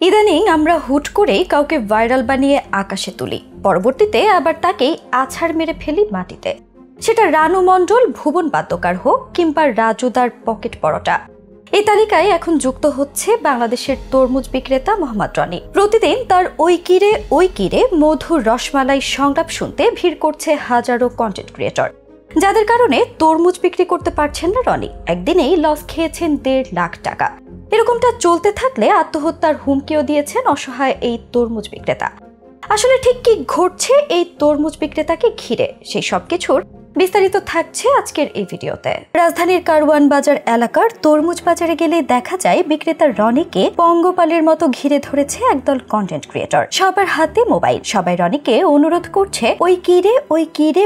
ইদানিং আমরা হুট করেই কাউকে ভাইরাল বানিয়ে আকাশে তুলি, পরবর্তীতে আবার তাকেই আছাড় মেরে ফেলি মাটিতে। সেটা রানু মণ্ডল, ভুবন বাদ্যকার হোক কিংবা রাজুদার পকেট পরোটা। এই তালিকায় এখন যুক্ত হচ্ছে বাংলাদেশের তরমুজ বিক্রেতা মোহাম্মদ রনি। প্রতিদিন তার ওই কিরে মধুর রসমালাই সংলাপ শুনতে ভিড় করছে হাজারো কন্টেন্ট ক্রিয়েটর, যাদের কারণে তরমুজ বিক্রি করতে পারছেন না রনি। একদিনেই লস খেয়েছেন 1.5 লাখ টাকা। এরকমটা চলতে থাকলে আত্মহত্যার হুমকিও দিয়েছেন অসহায় এই তরমুজ বিক্রেতা। আসলে ঠিক কি ঘটছে এই তরমুজ বিক্রেতাকে ঘিরে, সেই সবকিছুর বিস্তারিত থাকছে আজকের এই ভিডিওতে। রাজধানীর কারওয়ান বাজার এলাকার তরমুজ বাজারে গেলে দেখা যায় বিক্রেতা রনিকে পঙ্গপালের মতো ঘিরে ধরেছে একদল কন্টেন্ট ক্রিয়েটর। সবার হাতে মোবাইল, সবাই রনিকে অনুরোধ করছে ওই কিরে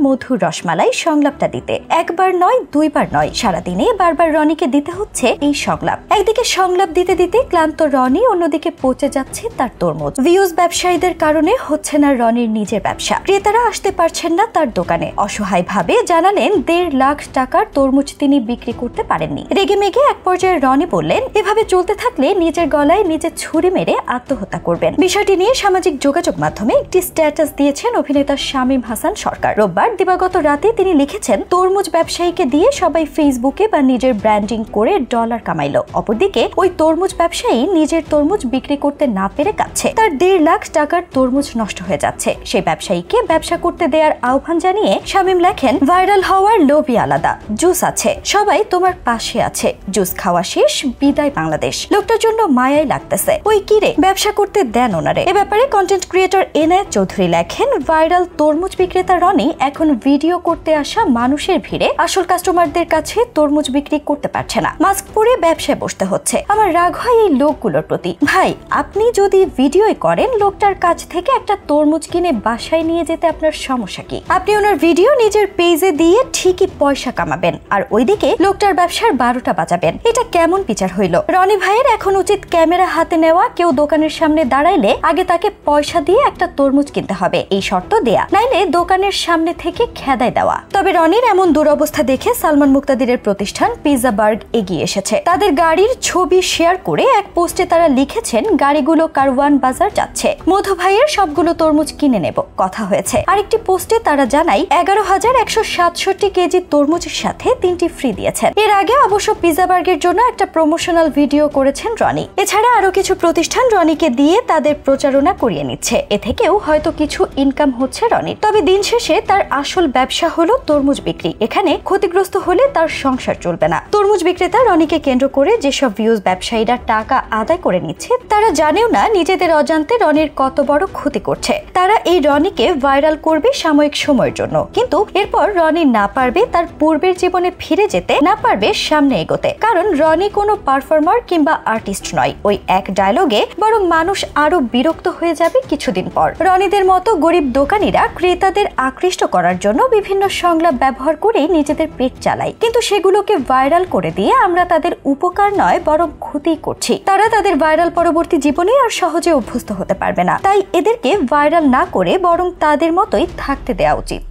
মধু রসমালাই সংলাপটা দিতে। একবার নয়, দুইবার নয়, সারাদিনে বারবার রনিকে দিতে হচ্ছে এই সংলাপ। একদিকে সংলাপ দিতে দিতে ক্লান্ত রনি, অন্যদিকে পচে যাচ্ছে তার তরমুজ। ভিউজ ব্যবসায়ীদের কারণে হচ্ছে না রনির নিজের ব্যবসা, ক্রেতারা আসতে পারছেন না তার দোকানে। অসহায় ভাবে জানালেন 1.5 লাখ টাকার তরমুজ তিনি বিক্রি করতে পারেননি। রেগে মেগে এক পর্যায়ে রনি বললেন, এভাবে চলতে থাকলে নিজের গলায় নিজে ছুরি মেরে আত্মহত্যা করবেন। বিষয়টি নিয়ে সামাজিক যোগাযোগ মাধ্যমে একটি স্ট্যাটাস দিয়েছেন অভিনেতা শামীম হাসান সরকার। রোববার দিবাগত রাতে তিনি লিখেছেন, তরমুজ ব্যবসায়ীকে দিয়ে সবাই ফেসবুকে বা নিজের ব্র্যান্ডিং করে ডলার কামাইলো। অপরদিকে ওই তরমুজ ব্যবসায়ী নিজের তরমুজ বিক্রি করতে না পেরে কাঁদছে। তার 1.5 লাখ টাকার তরমুজ নষ্ট হয়ে যাচ্ছে। সেই ব্যবসায়ীকে ব্যবসা করতে দেওয়ার আহ্বান জানিয়ে শামীম লেখেন, ভাইরাল হওয়ার লোভই আলাদা, জুস আছে, সবাই তোমার পাশে আছে, জুস খাওয়া শেষ, বিদায় বাংলাদেশ। লোকটার জন্য মায়াই লাগতেছে, ওই কিরে ব্যবসা করতে দেন ওনারে। এ ব্যাপারে কন্টেন্ট ক্রিয়েটর এনায়েত চৌধুরী লেখেন, ভাইরাল তরমুজ বিক্রেতা রনি এখন ভিডিও করতে আসা মানুষের ভিড়ে আসল কাস্টমারদের কাছে তরমুজ বিক্রি করতে পারছে না, মাস্ক পরে ব্যবসায় বসতে হচ্ছে। আমার রাগ হয় এই লোকগুলোর প্রতি। ভাই, আপনি যদি ভিডিওই করেন, লোকটার কাছ থেকে একটা তরমুজ কিনে বাসায় নিয়ে যেতে আপনার সমস্যা কি? আপনি ওনার ভিডিও নিজের পেজে দিয়ে ঠিকই পয়সা কামাবেন, আর ওইদিকে লোকটার ব্যবসার 12টা বাজাবেন। এটা কেমন বিচার হইল? রনি ভাইয়ের এখন উচিত ক্যামেরা হাতে নেওয়া, কেউ দোকানের সামনে দাঁড়াইলে আগে তাকে পয়সা দিয়ে একটা তরমুজ কিনতে হবে, এই শর্ত দেয়া, নাইলে দোকানের সামনে থেকে খেদাই দেওয়া। তবে রনির এমন দুরবস্থা দেখে সালমান মুক্তাদিরের প্রতিষ্ঠান পিৎজা বার্গ এগিয়ে এসেছে। তাদের গাড়ির ছবি শেয়ার করে এক পোস্টে তারা লিখেছেন, গাড়িগুলো কারওয়ান বাজার যাচ্ছে, মধু ভাইয়ের সবগুলো তরমুজ কিনে নেব, কথা হয়েছে। আরেকটি পোস্টে তারা জানায় 11,167 কেজি তরমুজের সাথে 3টি ফ্রি দিয়েছেন। এর আগে অবশ্য পিৎজা বার্গের জন্য একটা প্রমোশনাল ভিডিও করেছেন রনি। এছাড়া আরো কিছু প্রতিষ্ঠান রনিকে দিয়ে তাদের প্রচারণা করিয়ে নিচ্ছে। এ থেকেও হয়তো কিছু ইনকাম হচ্ছে রনির। তবে দিন শেষে তার আসল ব্যবসা হলো তরমুজ বিক্রি। এখানে ক্ষতিগ্রস্ত হলে তার সংসার চলবে না। তরমুজ বিক্রেতা রনিকে কেন্দ্র করে যেসব ভিউজ ব্যবসায়ীরা টাকা আদায় করে নিচ্ছে, তারা জানেও না নিজেদের অজান্তে রনির কত বড় ক্ষতি করছে। তারা এই রনিকে ভাইরাল করবে সাময়িক সময়ের জন্য, কিন্তু এরপর রনি না পারবে তার পূর্বের জীবনে ফিরে যেতে, না পারবে সামনে এগোতে। কারণ রনি কোনো পারফর্মার কিংবা আর্টিস্ট নয়। ওই এক ডায়লগে বরং মানুষ আরো বিরক্ত হয়ে যাবে কিছুদিন পর। রনিদের মতো গরিব দোকানিরা ক্রেতাদের আকৃষ্ট করার জন্য বিভিন্ন সংলাপ ব্যবহার করে নিজেদের পেট চালায়, কিন্তু সেগুলোকে ভাইরাল করে দিয়ে আমরা তাদের উপকার নয় বরং ক্ষতি করছি। তারা তাদের ভাইরাল পরবর্তী জীবনে আর সহজে অভ্যস্ত হতে পারবে না। তাই এদেরকে ভাইরাল না করে বরং তাদের মতোই থাকতে দেওয়া উচিত।